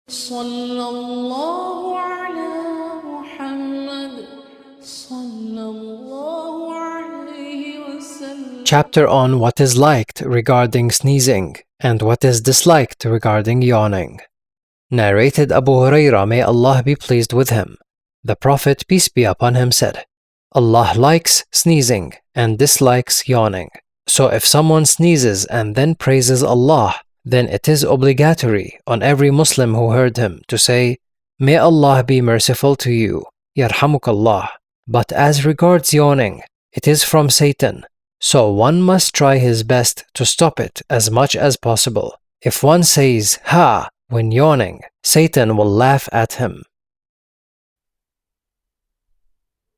صلى الله على محمد صلى الله عليه وسلم. Chapter on what is liked regarding sneezing and what is disliked regarding yawning. Narrated Abu Hurairah, may Allah be pleased with him. The Prophet, peace be upon him, said, Allah likes sneezing and dislikes yawning. So if someone sneezes and then praises Allah, then it is obligatory on every Muslim who heard him to say, May Allah be merciful to you, Yarhamukallah. But as regards yawning, it is from Satan, so one must try his best to stop it as much as possible. If one says, Ha, when yawning, Satan will laugh at him.